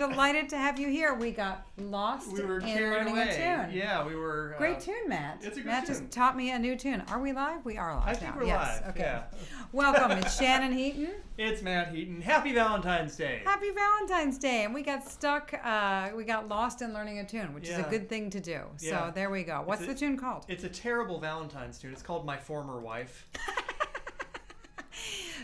Delighted to have you here. We got lost in learning a tune. Yeah, we were. Great tune, Matt. It's a good Matt tune. just taught me a new tune. Are we live? We are live I think now. we're Yes. live. Okay. Yeah. Welcome. It's Shannon Heaton. It's Matt Heaton. Happy Valentine's Day. Happy Valentine's Day. And we got stuck. We got lost in learning a tune, which is a good thing to do. So Yeah. there we go. What's the tune called? It's a terrible Valentine's tune. It's called My Former Wife.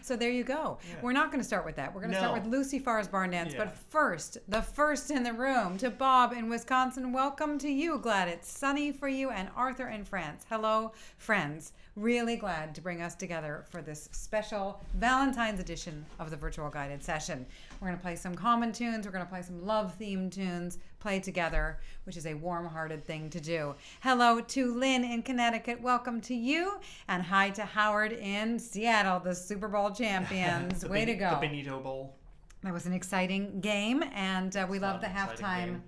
So there you go. Yeah. We're not going to start with that. We're going to start with Lucy Farr's Barn Dance. Yeah. But first, the first in the room, to Bob in Wisconsin. Welcome to you. Glad it's sunny for you. And Arthur in France. Hello, friends. Really glad to bring us together for this special Valentine's edition of the Virtual Guided Session. We're going to play some common tunes. We're going to play some love-themed tunes, play together, which is a warm-hearted thing to do. Hello to Lynn in Connecticut. Welcome to you. And hi to Howard in Seattle, the Super Bowl champions. Way to go. The Benito Bowl. That was an exciting game, and we love the halftime.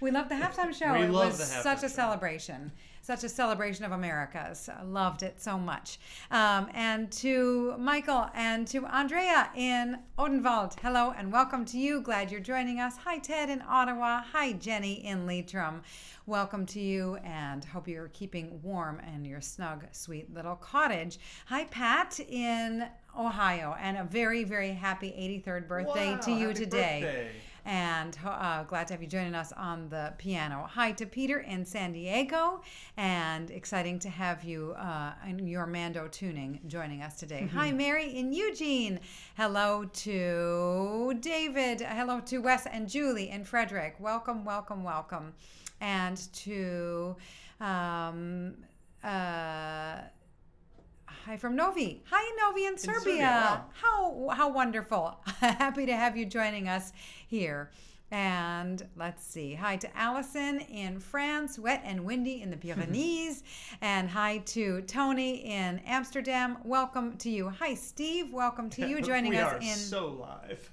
We love the halftime show. We It love was the halftime such a show. celebration. Such a celebration of Americas. I loved it so much. And to Michael and to Andrea in Odenwald. Hello and welcome to you. Glad you're joining us. Hi, Ted in Ottawa. Hi, Jenny in Leitrim. Welcome to you and hope you're keeping warm in your snug, sweet little cottage. Hi, Pat in Ohio. And a very, very happy 83rd birthday to you Happy today. Birthday. And glad to have you joining us on the piano. Hi to Peter in San Diego, and exciting to have you in your Mando tuning joining us today. Hi, Mary in Eugene. Hello to David. Hello to Wes and Julie in Frederick. Welcome, welcome, welcome. And to hi from Novi. Hi, Novi in Serbia. Wow. How wonderful. Happy to have you joining us here. And let's see. Hi to Allison in France, wet and windy in the Pyrenees. And hi to Tony in Amsterdam. Welcome to you. Hi, Steve. Welcome to you joining us We are so live.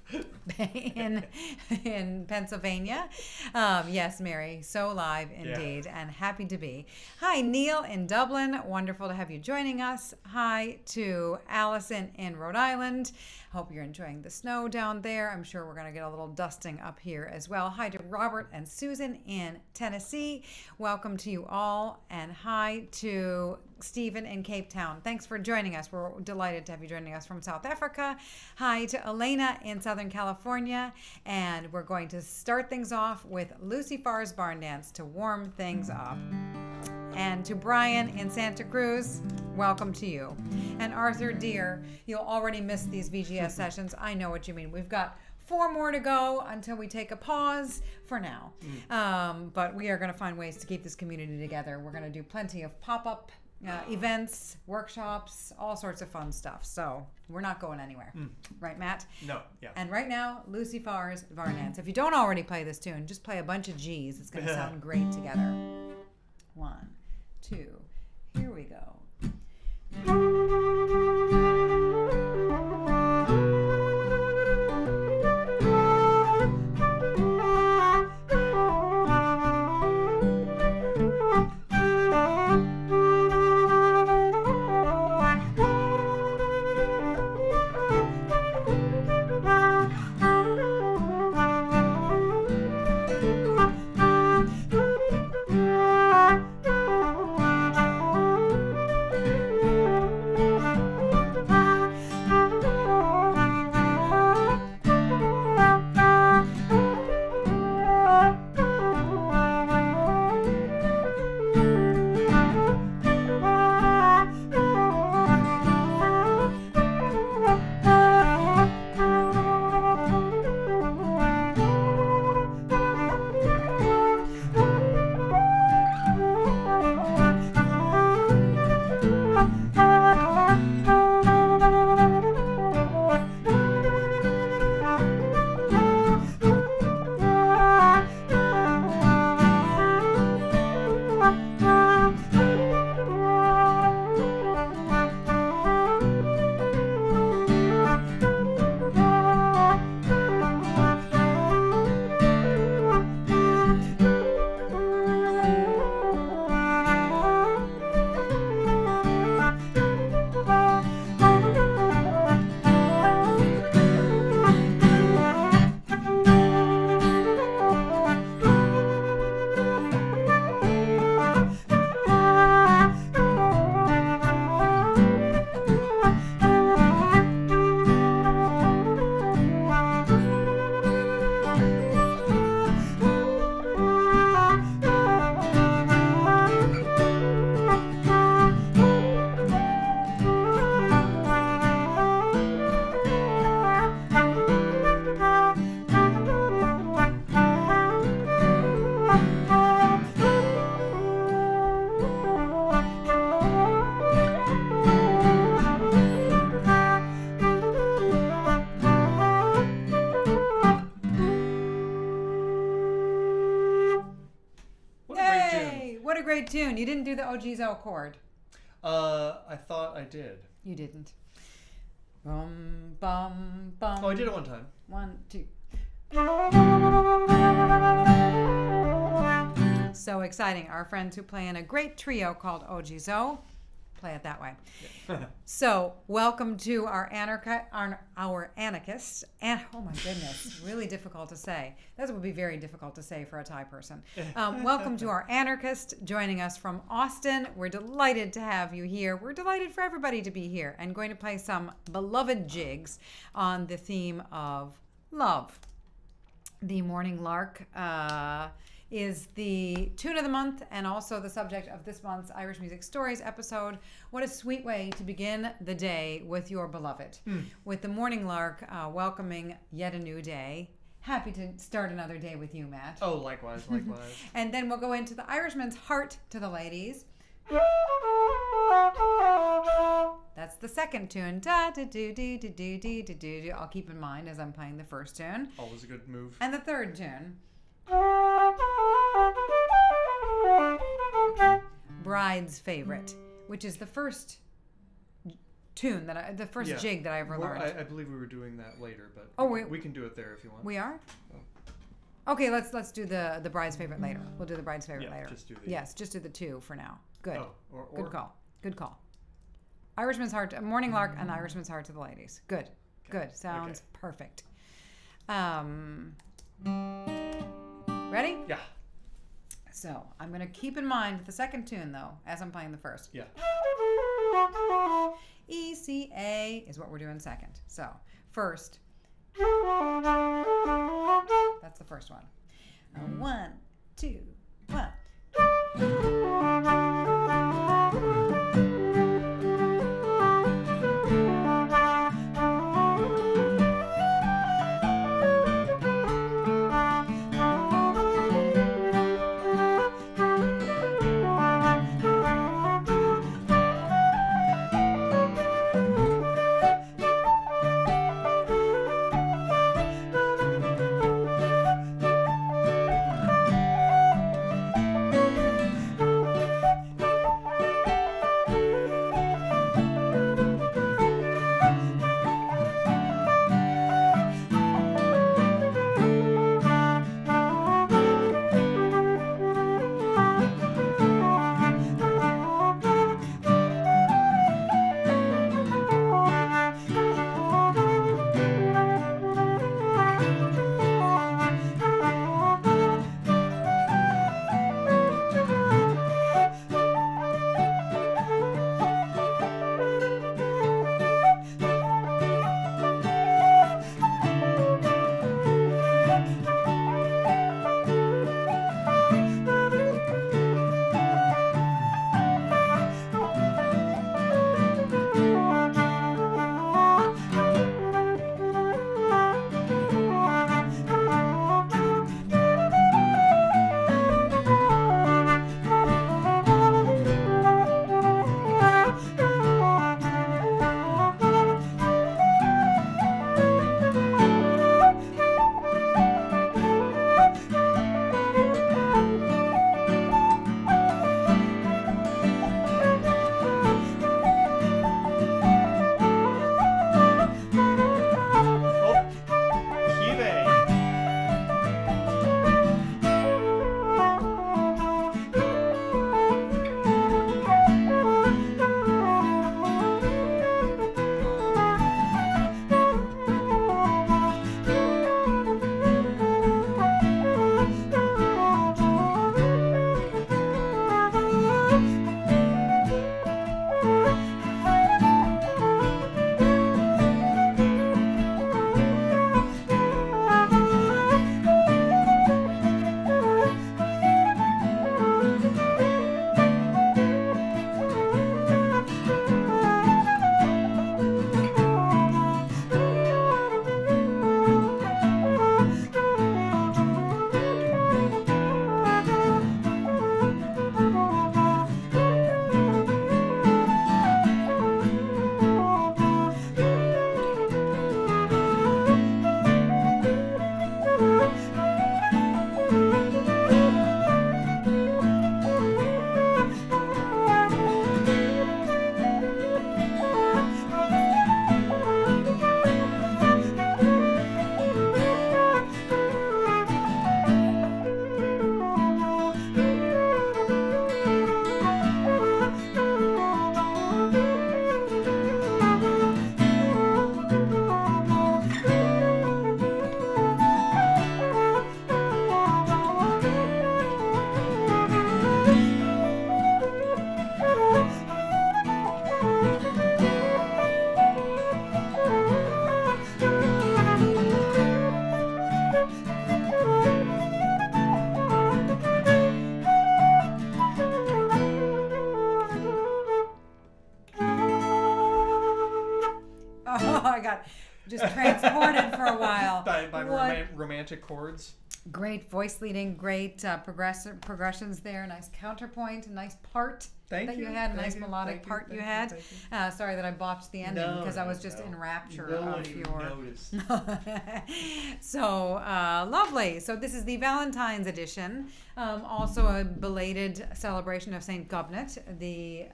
in Pennsylvania. Yes, Mary, so live indeed, and happy to be. Hi, Neil in Dublin. Wonderful to have you joining us. Hi to Allison in Rhode Island. Hope you're enjoying the snow down there. I'm sure we're going to get a little dusting up here as well. Hi to Robert and Susan in Tennessee. Welcome to you all. And hi to Stephen in Cape Town. Thanks for joining us. We're delighted to have you joining us from South Africa. Hi to Elena in Southern California. And we're going to start things off with Lucy Farr's Barn Dance to warm things up. And to Brian in Santa Cruz, welcome to you. And Arthur, dear, you'll already miss these VGS sessions. I know what you mean. We've got 4 more to go until we take a pause for now. But we are going to find ways to keep this community together. We're going to do plenty of pop-up events, workshops, all sorts of fun stuff. So we're not going anywhere. Right, Matt? No, yeah. And right now, Lucy Farr's Barn Dance. If you don't already play this tune, just play a bunch of G's. It's going to sound great together. 1, 2, here we go. what a great tune. You didn't do the OGZO chord. I thought I did. You didn't. Bum, bum, bum. Oh, I did it one time. 1, 2. So exciting. Our friends who play in a great trio called OGZO play it that way. Yeah. So welcome to our anarchist. And oh my goodness, really difficult to say. That would be very difficult to say for a Thai person. Welcome to our anarchist joining us from Austin. We're delighted to have you here. We're delighted for everybody to be here and going to play some beloved jigs on the theme of love. The Morning Lark is the tune of the month and also the subject of this month's Irish Music Stories episode. What a sweet way to begin the day with your beloved. With the Morning Lark welcoming yet a new day. Happy to start another day with you, Matt. Oh, likewise. And then we'll go into the Irishman's Heart to the ladies. That's the second tune. Da da do do do do do do do. I'll keep in mind as I'm playing the first tune. Always a good move. And the third tune. Bride's Favorite, which is the first tune the first jig that I ever learned. I believe we were doing that later, but we can do it there if you want. We are? Okay, let's do the Bride's Favorite later. We'll do the Bride's Favorite later. Just do the just do the two for now. Good. Or Good call. Good call. Irishman's Heart, Morning Lark, and Irishman's Heart to the ladies. Good. Okay. Good. Sounds perfect. Ready? Yeah. So I'm going to keep in mind the second tune, though, as I'm playing the first. Yeah. E, C, A is what we're doing second. So first. That's the first one. 1, 2, 1. just transported for a while. by romantic chords. Great voice leading, great progressions there, nice counterpoint, a nice part that you had, a nice melodic part you had. Sorry that I botched the ending because I was just in rapture of your. So lovely. So this is the Valentine's edition, also a belated celebration of Saint Gobnet, the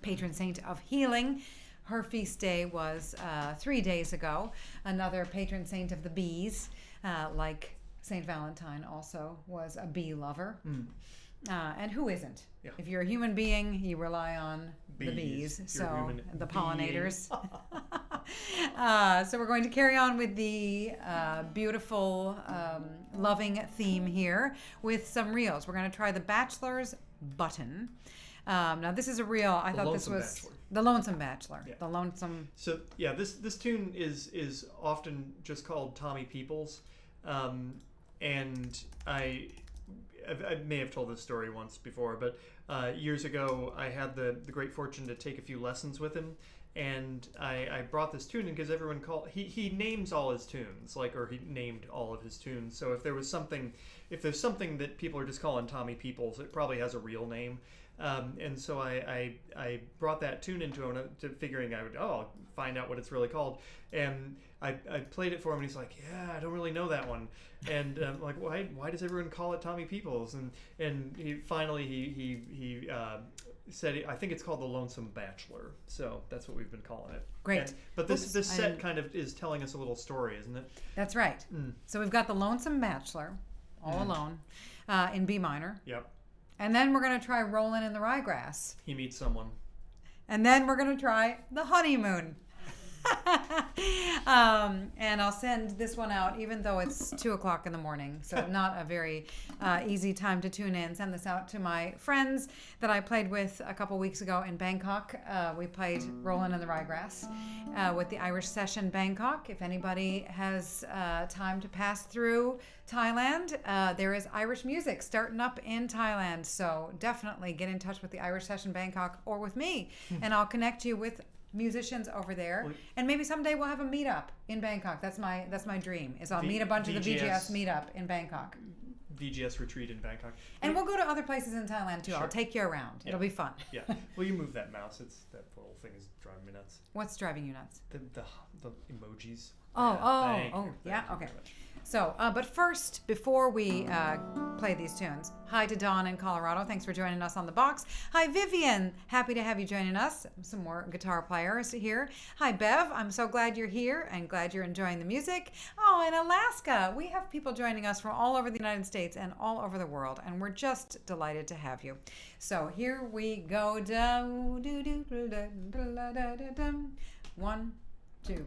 patron saint of healing. Her feast day was 3 days ago. Another patron saint of the bees. Like Saint Valentine also was a bee lover. And who isn't? Yeah. If you're a human being, you rely on the bees, so the pollinators. So we're going to carry on with the beautiful, loving theme here with some reels. We're going to try the Bachelor's Button. Now this is a reel. I thought this was Bachelor. The Lonesome Bachelor. Yeah. The Lonesome. So yeah, this tune is often just called Tommy Peoples, and I may have told this story once before, but years ago I had the great fortune to take a few lessons with him, and I brought this tune in because everyone he names all his tunes, or he named all of his tunes. So if there's something that people are just calling Tommy Peoples, it probably has a real name. And so I brought that tune into him, figuring I'll find out what it's really called. And I played it for him, and he's like, yeah, I don't really know that one. And I'm like, why does everyone call it Tommy Peoples? And he finally said, I think it's called the Lonesome Bachelor. So that's what we've been calling it. Great. But this set kind of is telling us a little story, isn't it? That's right. So we've got the Lonesome Bachelor, all alone, in B minor. Yep. And then we're going to try Rollin in the Ryegrass. He meets someone. And then we're going to try the Honeymoon. And I'll send this one out even though it's 2 o'clock in the morning, so not a very easy time to tune in. Send this out to my friends that I played with a couple weeks ago in Bangkok. We played Rollin in the Ryegrass with the Irish Session Bangkok. If anybody has time to pass through Thailand, there is Irish music starting up in Thailand, so definitely get in touch with the Irish Session Bangkok or with me, and I'll connect you with musicians over there, and maybe someday we'll have a meetup in Bangkok. That's my dream. Is I'll meet a bunch of the VGS meetup in Bangkok. VGS retreat in Bangkok, and we'll go to other places in Thailand too. Sure. I'll take you around. Yeah. It'll be fun. Yeah. Well, you move that mouse. That little thing is driving me nuts. What's driving you nuts? The emojis. Yeah. Okay. So, but first, before we play these tunes, hi to Dawn in Colorado. Thanks for joining us on the box. Hi, Vivian. Happy to have you joining us. Some more guitar players here. Hi, Bev. I'm so glad you're here and glad you're enjoying the music. Oh, in Alaska, we have people joining us from all over the United States and all over the world, and we're just delighted to have you. So here we go. 1, 2.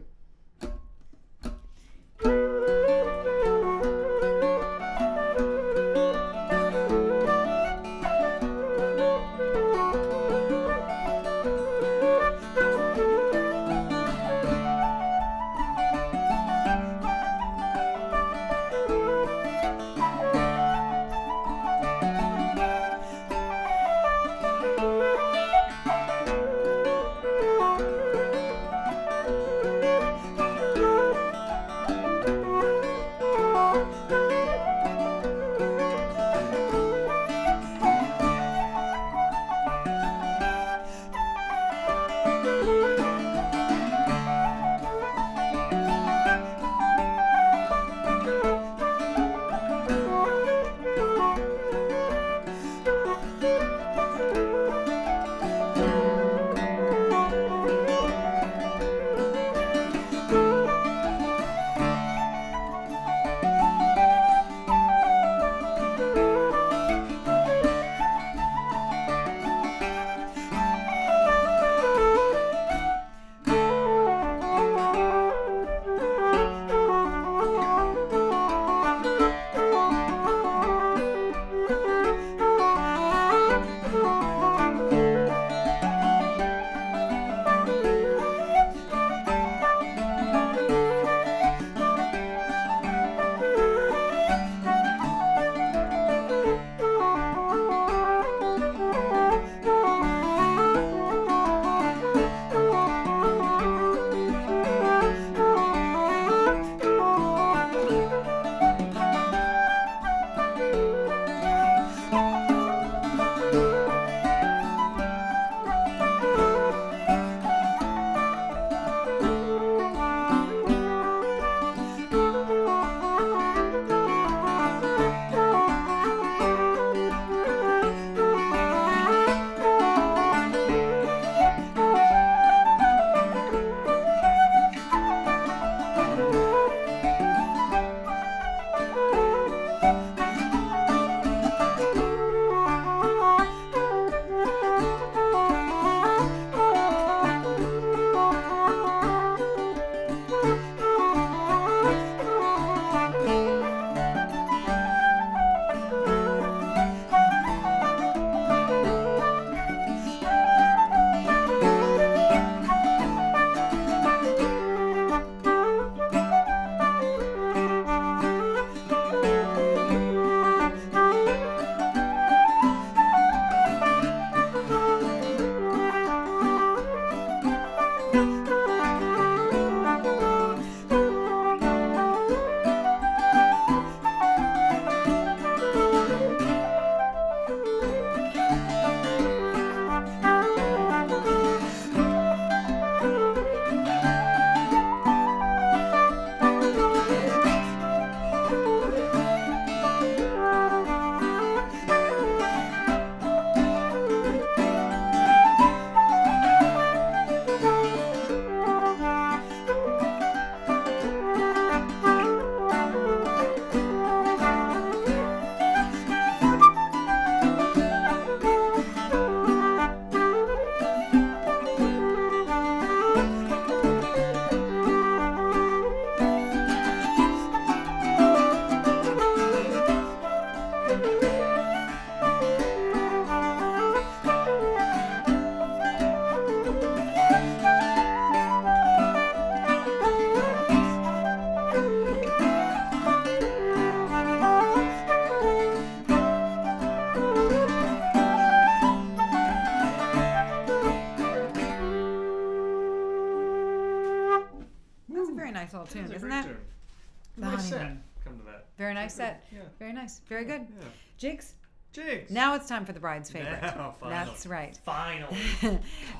nice set. Yeah. Very nice. Very good. Yeah. Jigs. Jigs. Now it's time for the bride's favorite. Now, finally. That's right. Finally.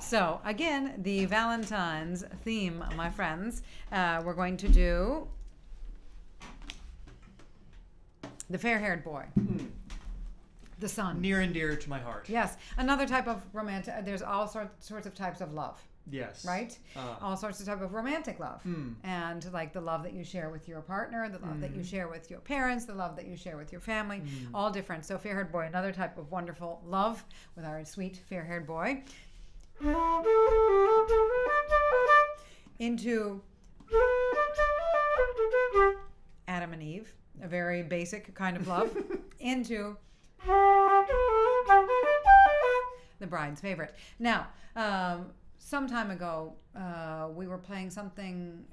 So again, the Valentine's theme, my friends. We're going to do the fair-haired boy. The sun. Near and dear to my heart. Yes. Another type of romantic. There's all sorts of types of love. Yes. Right? All sorts of type of romantic love. And like the love that you share with your partner, the love that you share with your parents, the love that you share with your family, all different. So fair-haired boy, another type of wonderful love with our sweet fair-haired boy. Into Adam and Eve, a very basic kind of love. Into the bride's favorite. Now, some time ago, we were playing something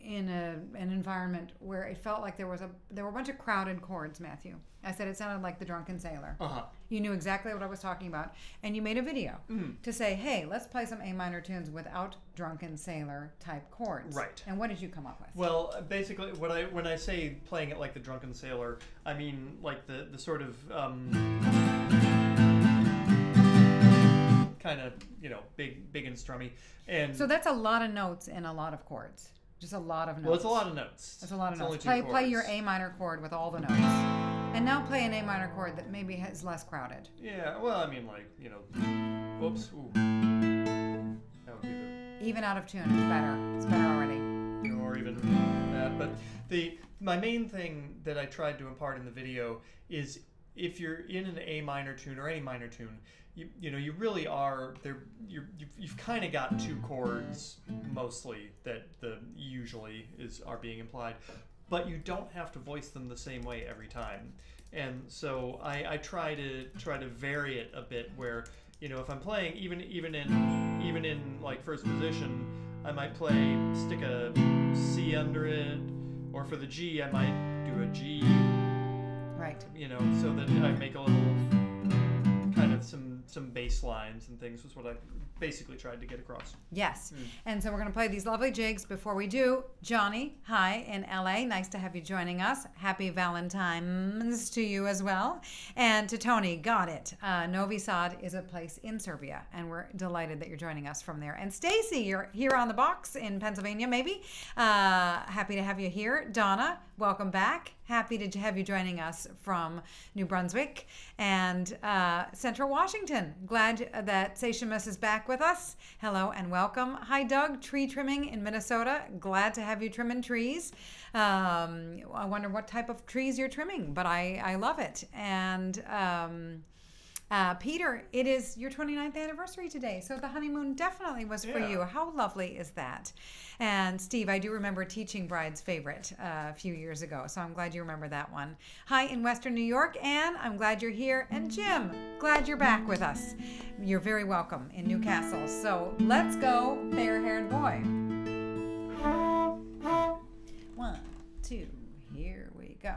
in an environment where it felt like there were a bunch of crowded chords, Matthew. I said it sounded like the Drunken Sailor. You knew exactly what I was talking about, and you made a video to say, hey, let's play some A minor tunes without Drunken Sailor type chords. Right. And what did you come up with? Well, basically, when I say playing it like the Drunken Sailor, I mean like the sort of kind of, big and strummy. And so that's a lot of notes and a lot of chords. Just a lot of notes. Well, it's a lot of notes. It's a lot of It's notes. only two Play your chords. A minor chord with all the notes. And now play an A minor chord that maybe is less crowded. Yeah, well, I mean, whoops. Ooh. That would be Even out of tune, it's better. It's better already. or even that. But my main thing that I tried to impart in the video is if you're in an A minor tune or any minor tune, you really are there. You've kind of got two chords mostly that usually are being implied, but you don't have to voice them the same way every time. And so I try to vary it a bit where if I'm playing even in like first position, I might stick a C under it, or for the G I might do a G. Right. So that I make a little kind of some bass lines and things was what I basically tried to get across. Yes. And so we're going to play these lovely jigs. Before we do, Johnny, hi in LA. Nice to have you joining us. Happy Valentine's to you as well. And to Tony, got it. Novi Sad is a place in Serbia, and we're delighted that you're joining us from there. And Stacy, you're here on the box in Pennsylvania, maybe. Happy to have you here. Donna, welcome back. Happy to have you joining us from New Brunswick and Central Washington. Glad that Seishamus is back with us. Hello and welcome. Hi, Doug. Tree trimming in Minnesota. Glad to have you trimming trees. I wonder what type of trees you're trimming, but I love it. And Peter, it is your 29th anniversary today, so the honeymoon definitely was for you. How lovely is that? And Steve, I do remember teaching Bride's Favorite a few years ago, so I'm glad you remember that one. Hi in Western New York, Anne, I'm glad you're here. And Jim, glad you're back with us. You're very welcome in Newcastle. So let's go, fair-haired boy. 1, 2, here we go.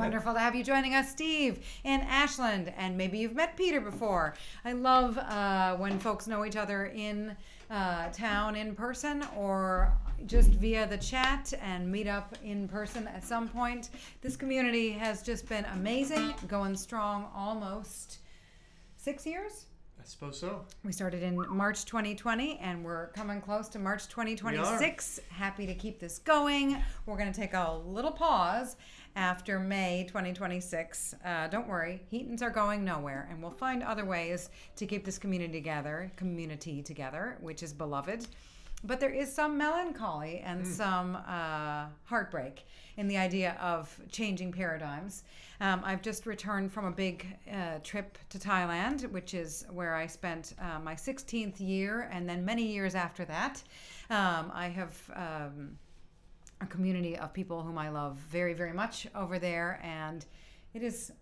Wonderful to have you joining us, Steve, in Ashland. And maybe you've met Peter before. I love when folks know each other in town in person or just via the chat and meet up in person at some point. This community has just been amazing, going strong almost 6 years. I suppose so. We started in March 2020 and we're coming close to March 2026. Happy to keep this going. We're going to take a little pause after May 2026. Don't worry, Heatons are going nowhere, and we'll find other ways to keep this community together, which is beloved. But there is some melancholy and some heartbreak in the idea of changing paradigms. I've just returned from a big trip to Thailand, which is where I spent my 16th year, and then many years after that. I have a community of people whom I love very, very much over there, and it is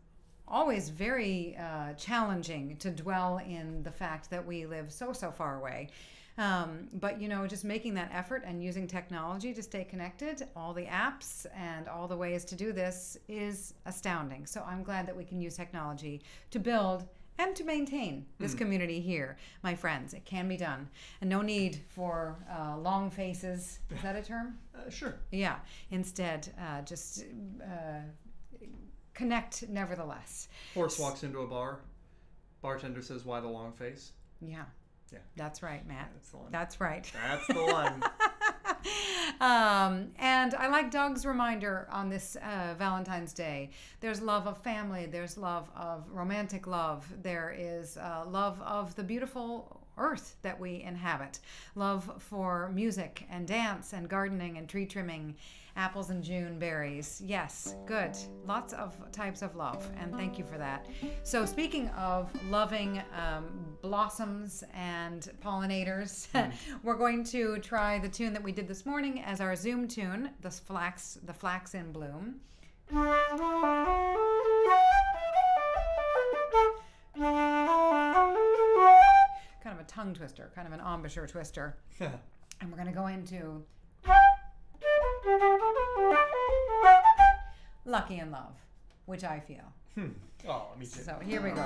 always very challenging to dwell in the fact that we live so far away. But, just making that effort and using technology to stay connected, all the apps and all the ways to do this is astounding. So I'm glad that we can use technology to build and to maintain this community here, my friends. It can be done. And no need for long faces. Is that a term? Sure. Yeah. Instead, just connect nevertheless. Horse walks into a bar. Bartender says, "Why the long face?" Yeah. Yeah. That's right, Matt. That's the one. That's right. That's the one. And I like Doug's reminder on this Valentine's Day. There's love of family. There's love of romantic love. There is love of the beautiful earth that we inhabit. Love for music and dance and gardening and tree trimming, apples and June berries. Yes, good. Lots of types of love, and thank you for that. So speaking of loving blossoms and pollinators, we're going to try the tune that we did this morning as our Zoom tune, the Flax in Bloom. Kind of a tongue twister, kind of an embouchure twister. And we're going to go into Lucky in Love, which I feel. Oh, me too. So here we go.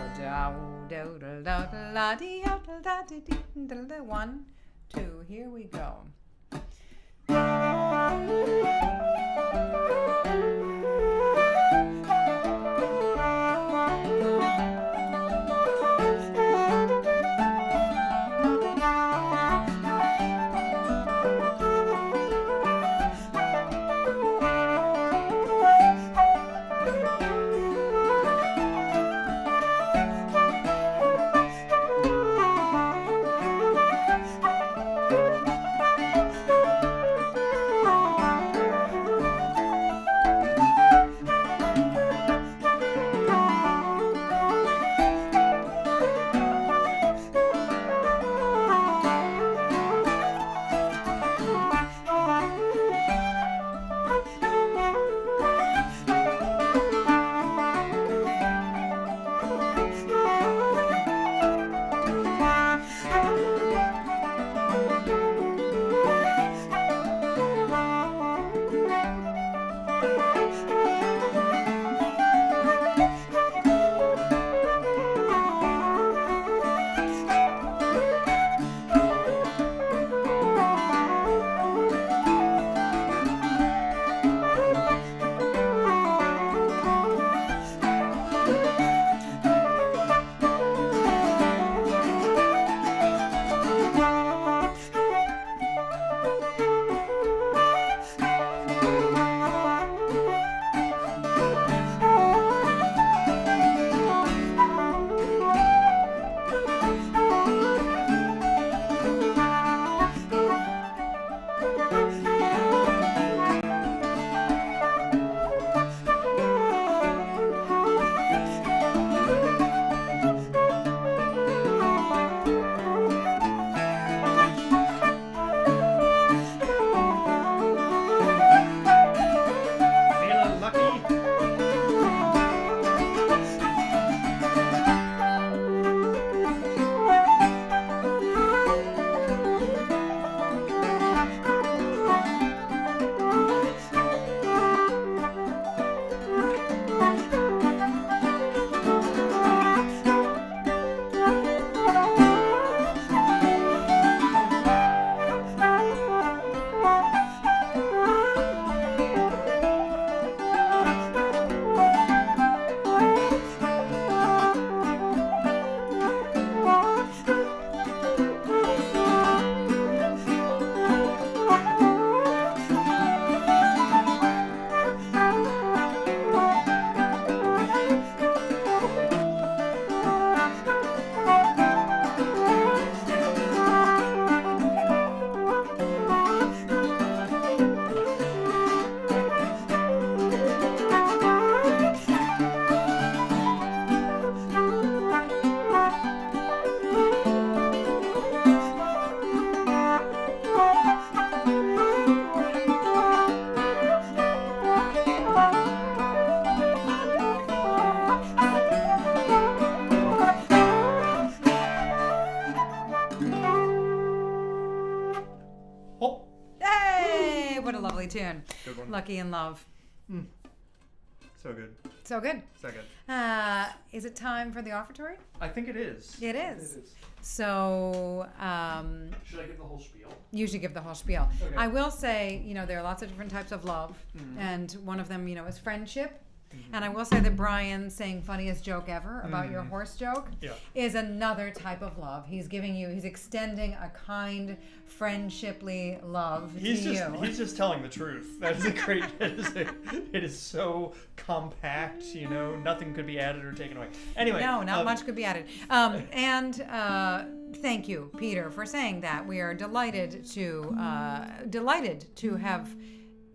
1, 2, here we go. lovely tune. Good one. Lucky in Love. So good. So good. So good. Is it time for the offertory? I think it is. It is. So, Should I give the whole spiel? you should give the whole spiel. Okay. I will say, there are lots of different types of love, and one of them, is friendship. And I will say that Brian saying funniest joke ever about your horse joke is another type of love. He's extending a kind, friendshiply love to you. He's just telling the truth. That is a great, it is so compact, nothing could be added or taken away. Anyway. No, not much could be added. Thank you, Peter, for saying that. We are delighted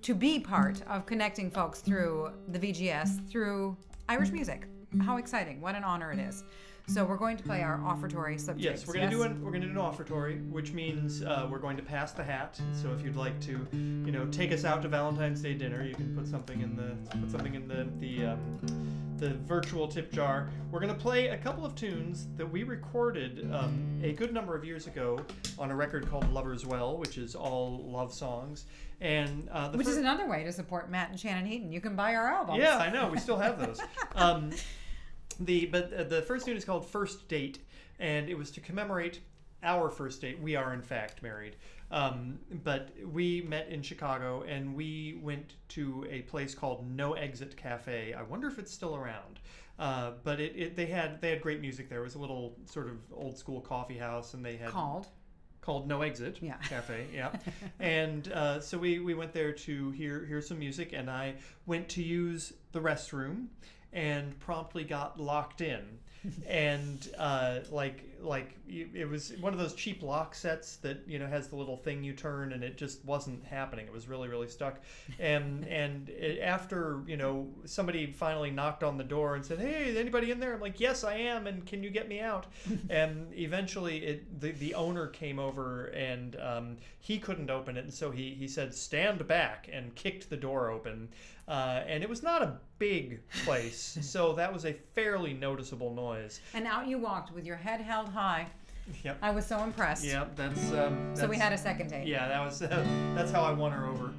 to be part of connecting folks through the VGS, through Irish music. How exciting. What an honor it is. So we're going to play our offertory slip jigs. Yes, we're going to do an offertory, which means we're going to pass the hat. So if you'd like to, take us out to Valentine's Day dinner, you can put something in the virtual tip jar. We're going to play a couple of tunes that we recorded a good number of years ago on a record called Lover's Well, which is all love songs. And which is another way to support Matt and Shannon Heaton. You can buy our albums. Yeah, I know. We still have those. The first tune is called First Date, and it was to commemorate our first date. We are, in fact, married. But we met in Chicago, and we went to a place called No Exit Cafe. I wonder if it's still around. But they had great music there. It was a little sort of old school coffee house, and they had called No Exit Cafe. Yeah. And so we went there to hear some music, and I went to use the restroom and promptly got locked in. And it was one of those cheap lock sets that has the little thing you turn, and it just wasn't happening. It was really, really stuck. And after somebody finally knocked on the door and said, "Hey, is anybody in there?" I'm like, "Yes, I am, and can you get me out?" And eventually the owner came over, and he couldn't open it, and so he said, "Stand back," and kicked the door open. And it was not a big place, so that was a fairly noticeable noise. And out you walked with your head held high. Yep. I was so impressed. Yep, that's so we had a second date. Yeah, that's how I won her over.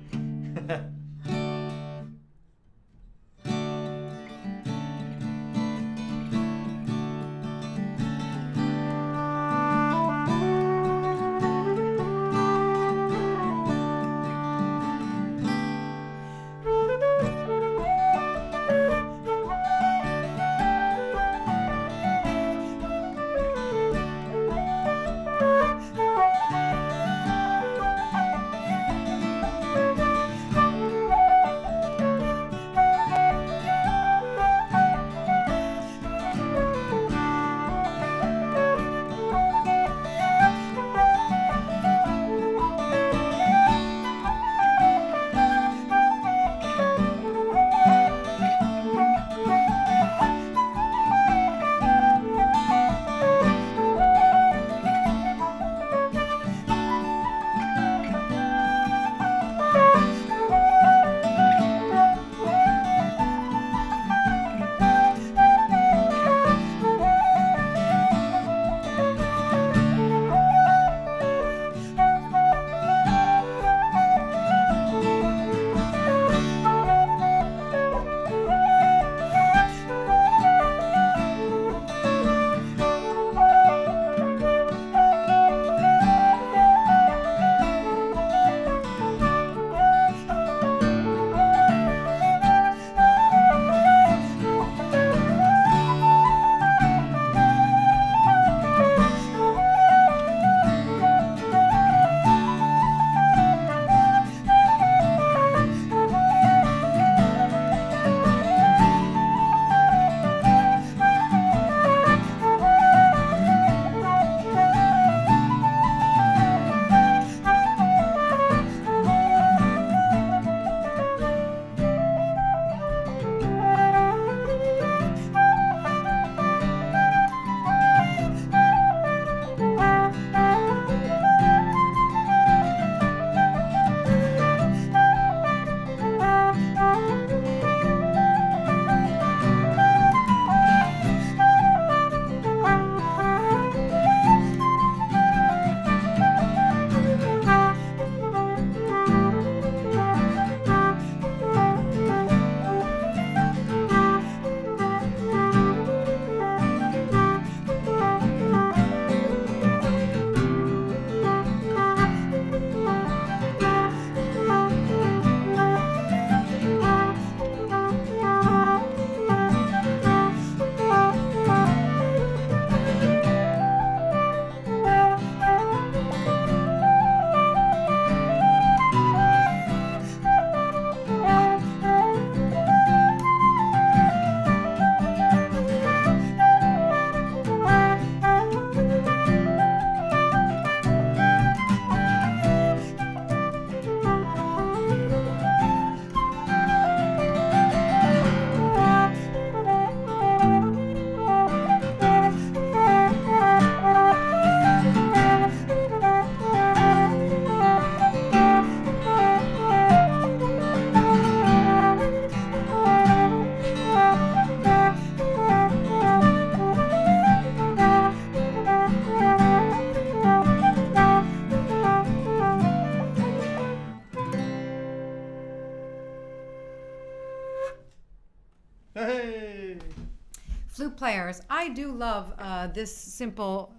players, I do love this simple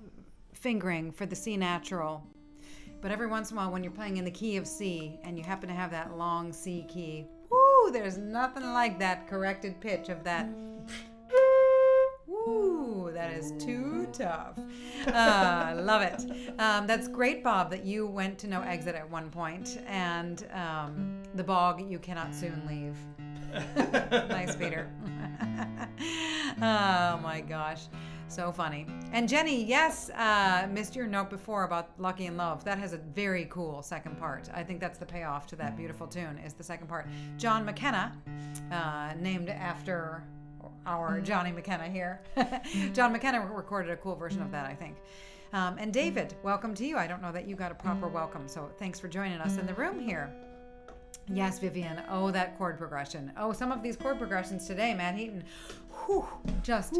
fingering for the C natural. But every once in a while, when you're playing in the key of C and you happen to have that long C key, woo, there's nothing like that corrected pitch of that. Woo, that is too tough. Love it. That's great, Bob, that you went to no exit at one point, and the bog you cannot soon leave. Nice, Peter. Oh my gosh. So funny. And Jenny, yes, missed your note before about Lucky in Love. That has a very cool second part. I think that's the payoff to that beautiful tune, is the second part. John McKenna, named after our Johnny McKenna here. John McKenna recorded a cool version of that, I think. And David, welcome to you. I don't know that you got a proper welcome, so thanks for joining us in the room here. Yes, Vivian. Oh, that chord progression. Oh, some of these chord progressions today, Matt Heaton. Whew, just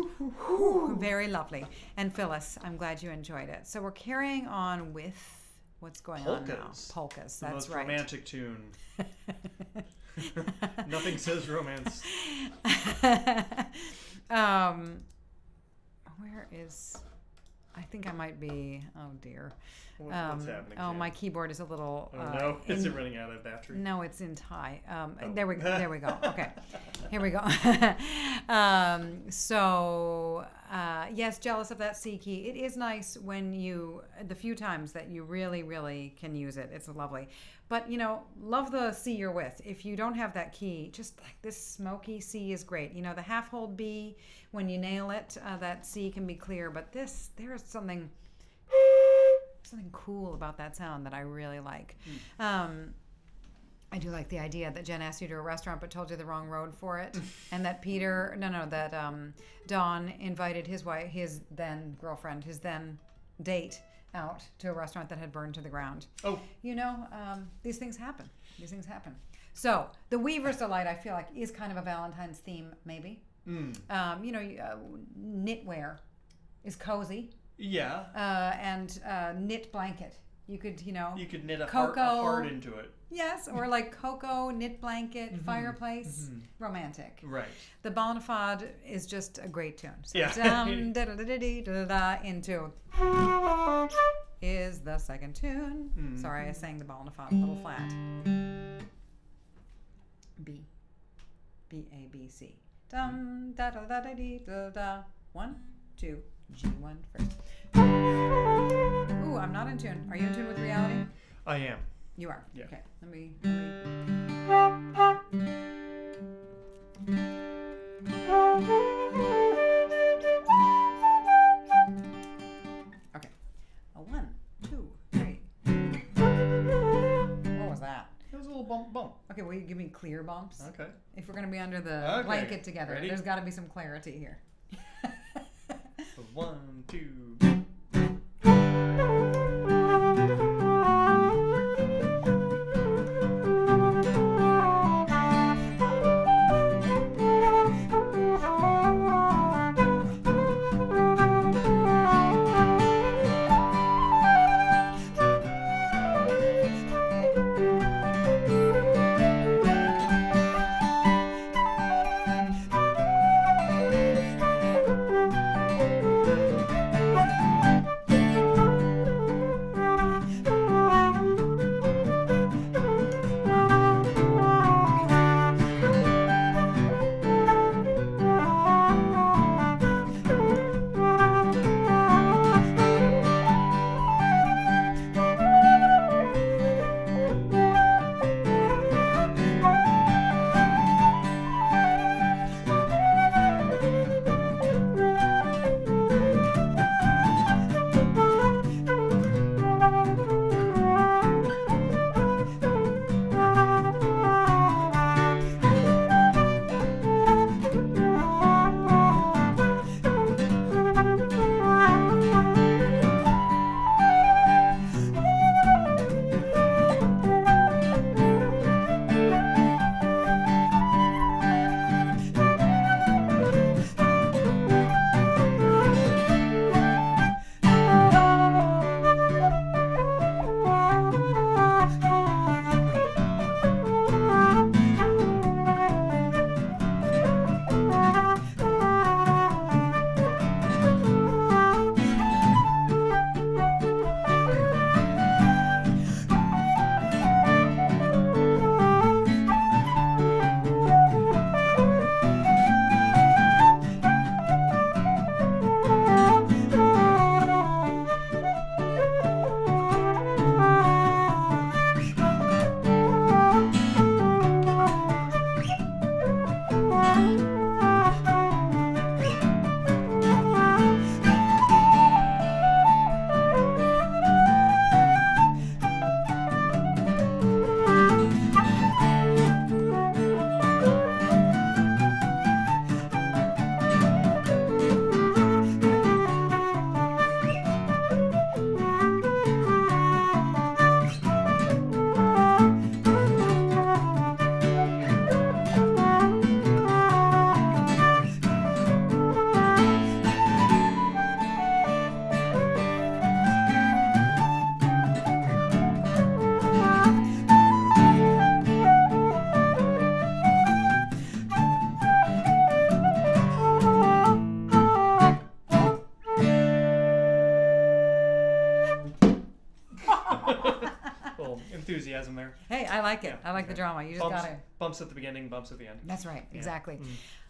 very lovely. And Phyllis, I'm glad you enjoyed it. So we're carrying on with what's going on now. Polkas. The That's most right. romantic tune. Nothing says romance. Where is? I think I might be. Oh dear. What's happening? Oh, Jan? my keyboard is a little. Oh no! Is it running out of battery? No, it's in tie. Oh. There we go. There we go. Okay, here we go. Yes, jealous of that C key. It is nice when the few times that you really, really can use it. It's lovely. But, love the C you're with. If you don't have that key, just like this smoky C is great. The half hold B, when you nail it, that C can be clear. But there is something cool about that sound that I really like. I do like the idea that Jen asked you to a restaurant but told you the wrong road for it, and that Don invited his wife, his then girlfriend, his then date out to a restaurant that had burned to the ground. Oh. These things happen. So the Weaver's Delight, I feel like, is kind of a Valentine's theme, maybe. Knitwear is cozy. Yeah. And knit blanket. You could, You could knit a cocoa, heart into it. Yes, or like cocoa, knit blanket, fireplace, romantic. Right. The Ballinafad is just a great tune. So Yeah. down, into is the second tune. Sorry, I sang the Ballinafad a little flat. B. B-A-B-C. Dum, da da da da dee da da. 1, 2, G1 first. Ooh, I'm not in tune. Are you in tune with reality? I am. You are? Yeah. Okay. Let me. Okay. 1, 2, 3. What was that? It was a little bump. Okay, will you give me clear bumps? Okay. If we're going to be under the blanket together, Ready? there's got to be some clarity here. 1, 2. enthusiasm there. Hey, I like it. Yeah, I like the drama. You just bumps, got to. bumps at the beginning, bumps at the end. That's right. Yeah. Exactly. Mm.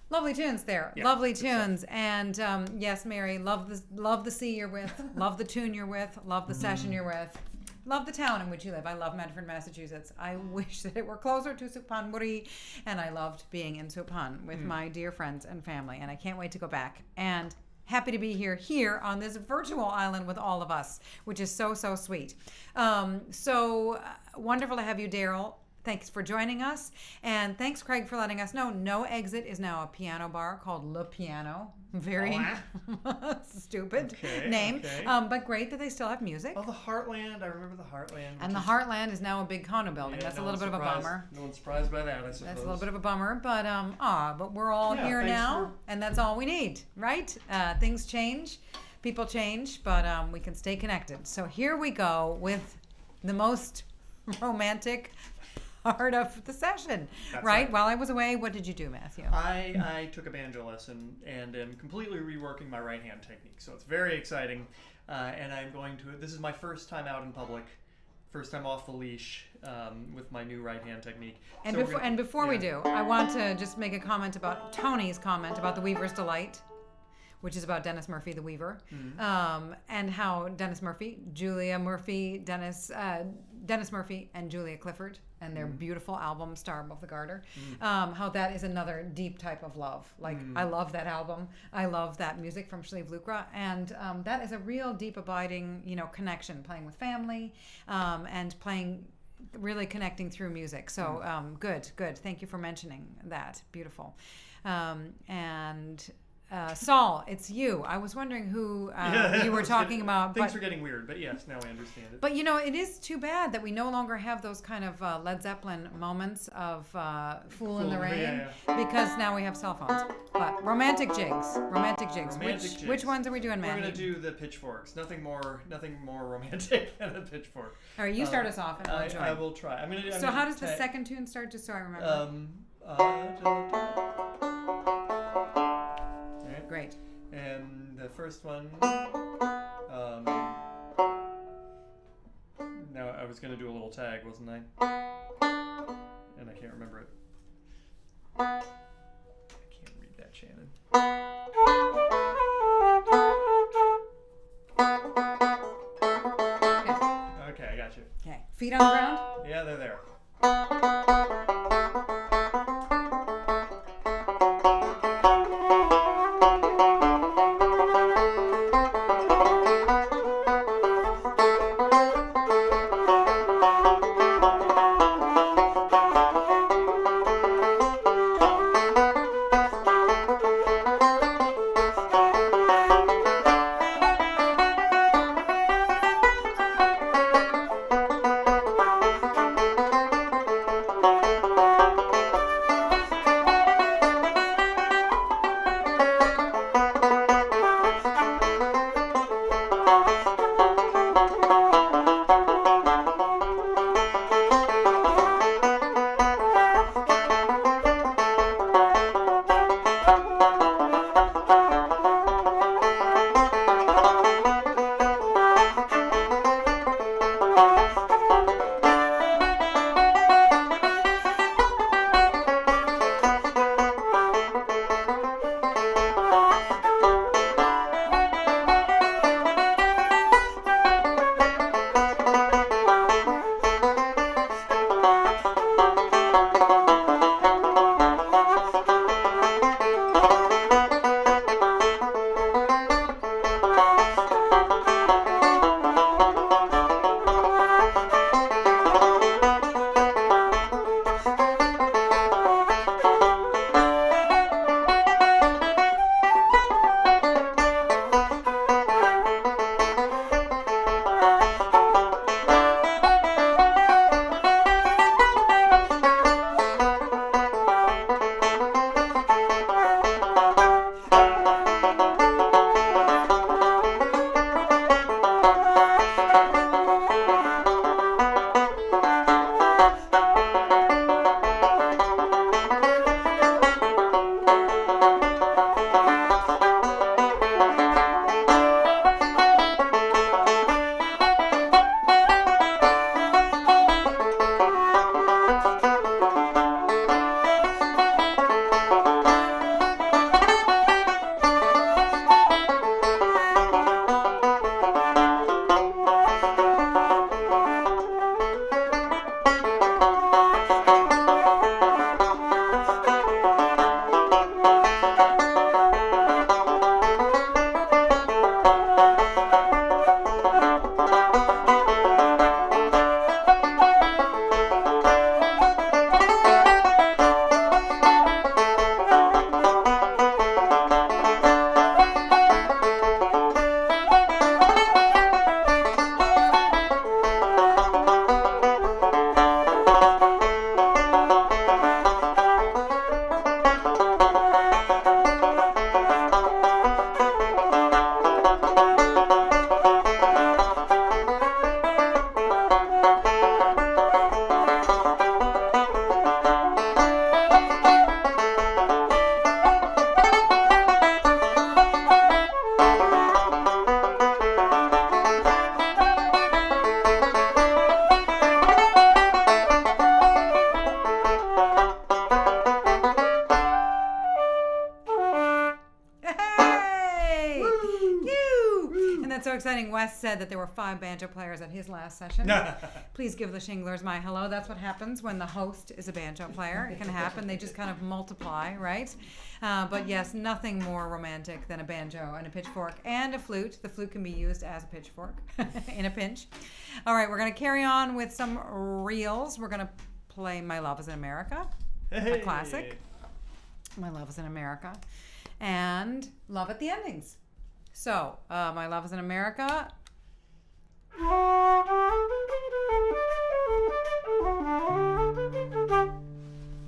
Lovely tunes there. Yeah, Lovely good stuff. tunes. And yes, Mary, love the sea you're with, love the tune you're with, love the session you're with. Love the town in which you live. I love Medford, Massachusetts. I wish that it were closer to Suphanburi, and I loved being in Suphan with my dear friends and family, and I can't wait to go back. And happy to be here on this virtual island with all of us, which is so, so sweet. So wonderful to have you, Daryl. Thanks for joining us. And thanks, Craig, for letting us know No Exit is now a piano bar called Le Piano. Very stupid name. Okay. But great that they still have music. Oh, the Heartland. I remember the Heartland. And the Heartland is now a big condo building. Yeah, That's a no little bit one's of a surprised. bummer. No one's surprised by that, I suppose. That's a little bit of a bummer, but we're all Yeah, here thanks now, and that's all we need, right? Things change, people change, but we can stay connected. So here we go with the most romantic part of the session, That's right? right. While I was away, what did you do, Matthew? I took a banjo lesson and am completely reworking my right hand technique. So it's very exciting. And I'm going to, this is my first time out in public, first time off the leash with my new right hand technique. And, So before we do, I want to just make a comment about Tony's comment about the Weaver's Delight, which is about Dennis Murphy, the Weaver, and how Dennis Murphy, Julia Murphy, Dennis Murphy, and Julia Clifford, and their beautiful album Star Above the Garter, how that is another deep type of love. Like, I love that album. I love that music from Shliv Lukra, and that is a real deep, abiding, connection, playing with family, and playing, really connecting through music. So good. Thank you for mentioning that. Beautiful. Saul, it's you. I was wondering who you were talking about. Things are getting weird, but yes, now I understand it. But it is too bad that we no longer have those kind of Led Zeppelin moments of Fool in the Rain, because now we have cell phones. But romantic jigs. Which ones are we doing, We're Matt? going to do the pitchforks. Nothing more romantic than a pitchfork. All right, you start us off, and I'll join. I will try. So how does the second tune start, just so I remember? Great. And the first one, now I was going to do a little tag, wasn't I? And I can't remember it. I can't read that, Shannon. Okay, I got you. Okay. Feet on the ground? Yeah, they're there. exciting. Wes said that there were 5 banjo players at his last session. Please give the Shinglers my hello. That's what happens when the host is a banjo player. It can happen. They just kind of multiply, right? But yes, nothing more romantic than a banjo and a pitchfork and a flute. The flute can be used as a pitchfork in a pinch. All right, we're going to carry on with some reels. We're going to play My Love is in America, a classic. My Love is in America. And Love at the Endings. So, My Love is in America.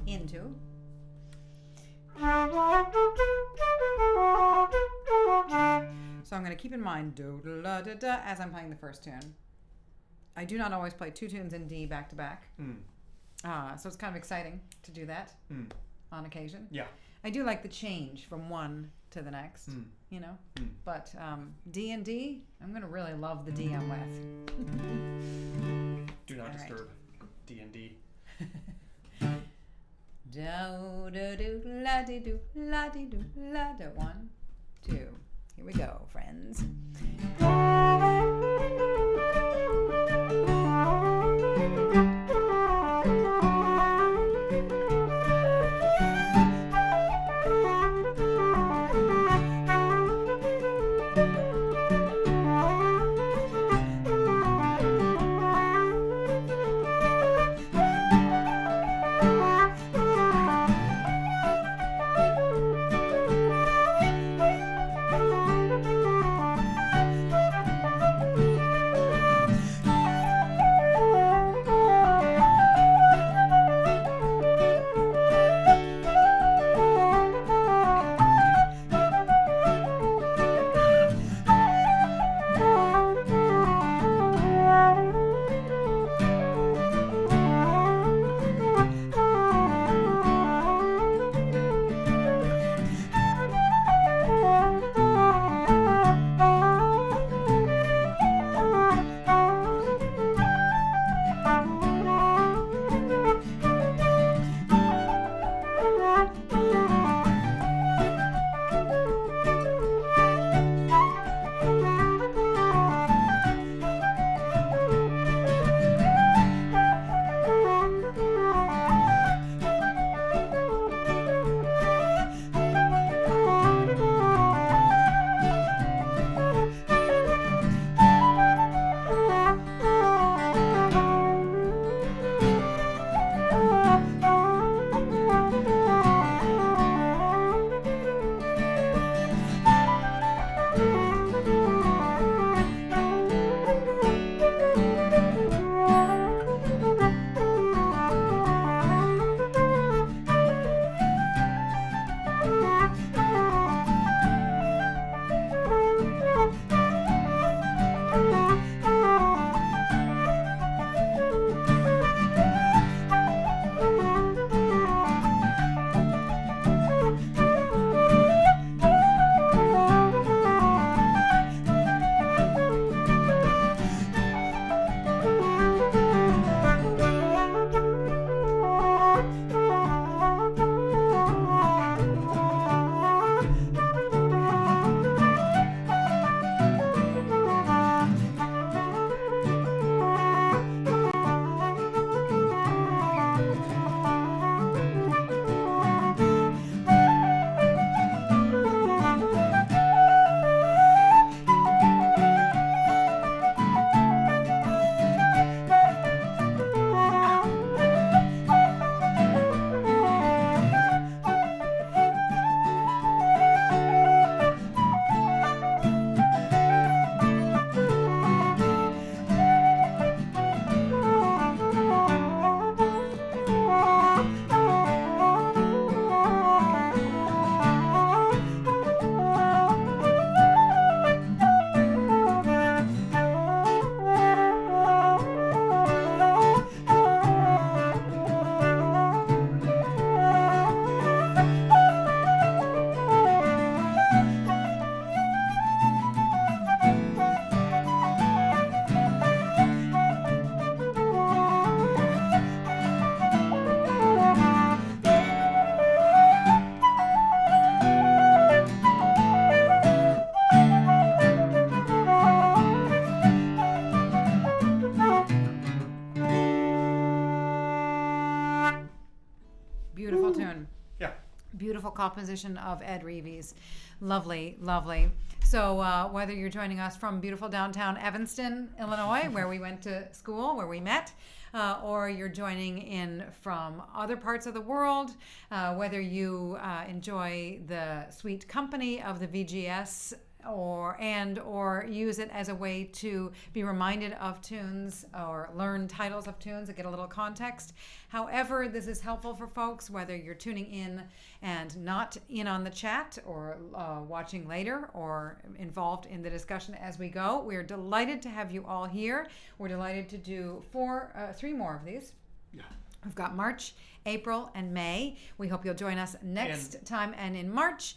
Into. So I'm going to keep in mind do-da-da-da-da as I'm playing the first tune. I do not always play 2 tunes in D back to back. So it's kind of exciting to do that on occasion. Yeah. I do like the change from one to the next, you know. But D and D, I'm going to really love the D I'm with. Do not disturb D&D. Do do do la di do la di do la do. 1, 2. Here we go, friends. beautiful composition of Ed Reeves. Lovely, lovely. So whether you're joining us from beautiful downtown Evanston, Illinois, where we went to school, where we met, or you're joining in from other parts of the world, whether you enjoy the sweet company of the VGS or use it as a way to be reminded of tunes or learn titles of tunes and get a little context. However, this is helpful for folks, whether you're tuning in and not in on the chat or watching later or involved in the discussion as we go. We're delighted to have you all here. We're delighted to do 3 more of these. Yeah. We've got March, April, and May. We hope you'll join us next time. And in March,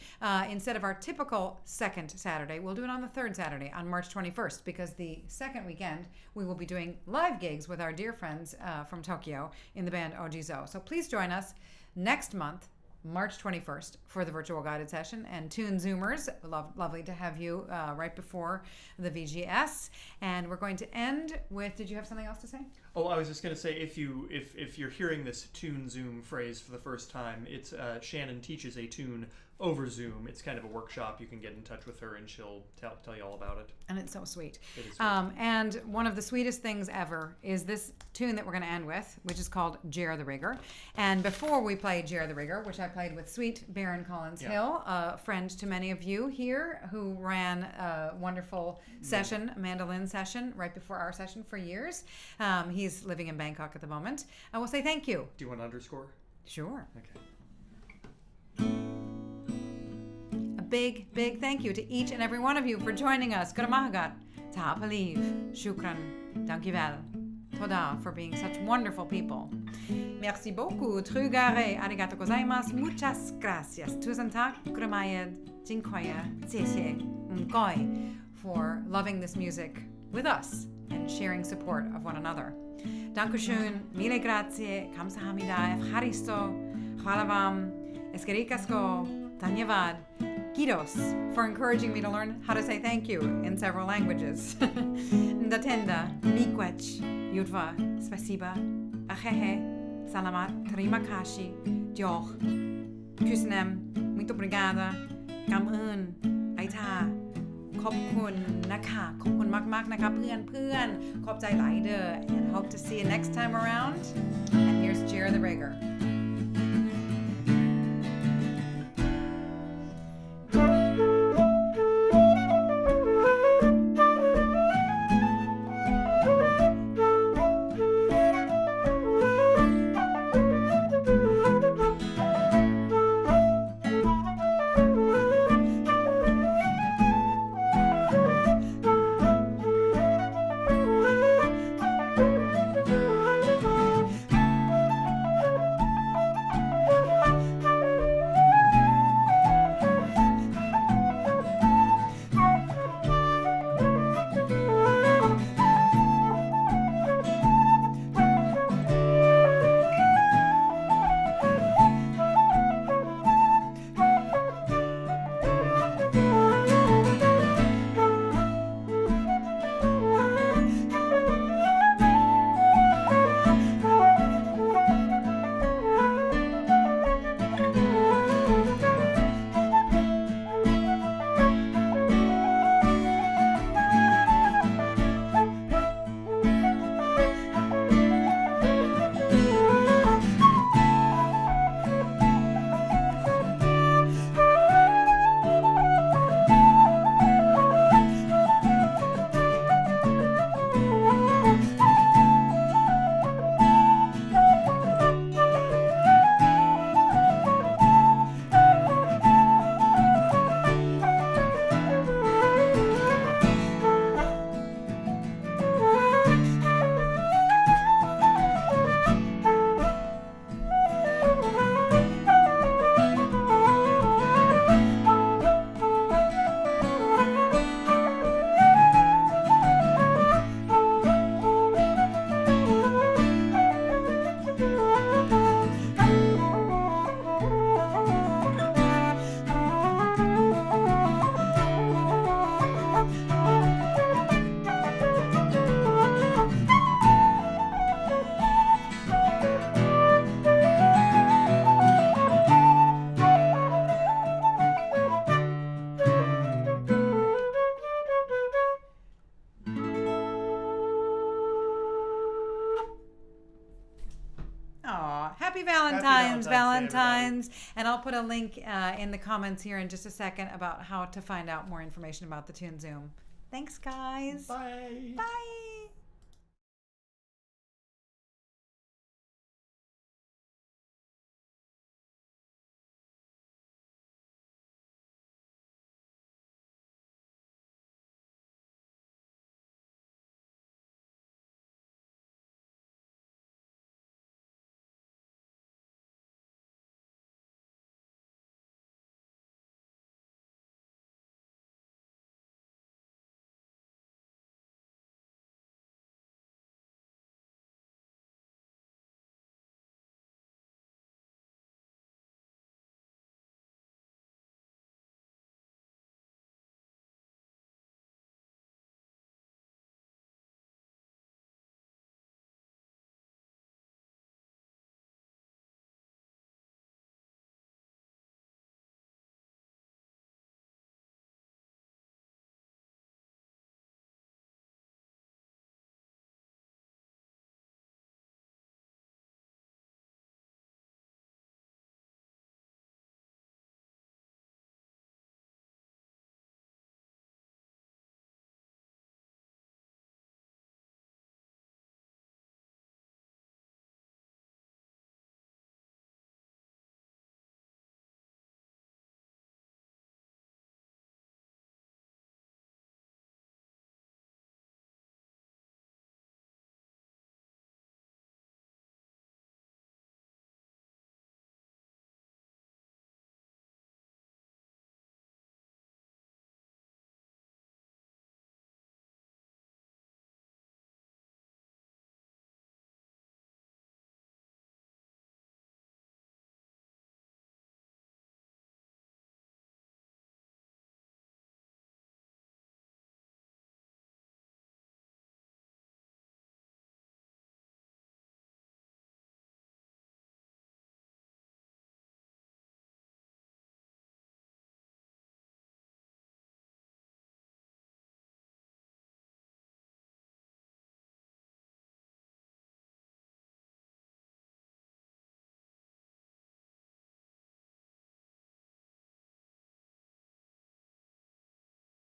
instead of our typical second Saturday, we'll do it on the third Saturday, on March 21st, because the second weekend, we will be doing live gigs with our dear friends from Tokyo in the band Ojizo. So please join us next month, March 21st, for the virtual guided session. And Tune Zoomers, lovely to have you right before the VGS. And we're going to end with, did you have something else to say? Oh, I was just going to say, if you're hearing this Tune Zoom phrase for the first time, it's Shannon teaches a tune over Zoom. It's kind of a workshop. You can get in touch with her and she'll tell you all about it. And it's so sweet. It is sweet. And one of the sweetest things ever is this tune that we're going to end with, which is called Jer the Rigger. And before we play Jer the Rigger, which I played with sweet Baron Collins Hill, a friend to many of you here who ran a wonderful session, a mandolin session, right before our session for years. He's living in Bangkok at the moment. I will say thank you. Do you want to underscore? Sure. Okay. Big, big thank you to each and every one of you for joining us. Kuramahagat, Ta'apaliv, Shukran, Dankjewel, Toda for being such wonderful people. Merci beaucoup, Trugare, Arigato gozaimasu, muchas gracias, Tusen tak, Kurumayed, Jinkoya, Zeshe, Mkoi, for loving this music with us and sharing support of one another. Dankeschön, mille grazie, kamsahamnida, evcharisto, chwala vam, eskerikasko, Dhanyavad, Kidos, for encouraging me to learn how to say thank you in several languages. Ndatenda, mikwech, yudva, spasiba, ahehe, salamat, terima kasih, dioch, kusnem, muito obrigada, kamun, aita, ขอบคุณนะคะขอบคุณมากๆนะคะเพื่อนๆขอบใจหลายเด้อ and hope to see you next time around. And here's Jer the Rigger. Happy Valentine's, Valentine's Day, And I'll put a link in the comments here in just a second about how to find out more information about the Tune Zoom. Thanks, guys. Bye. Bye.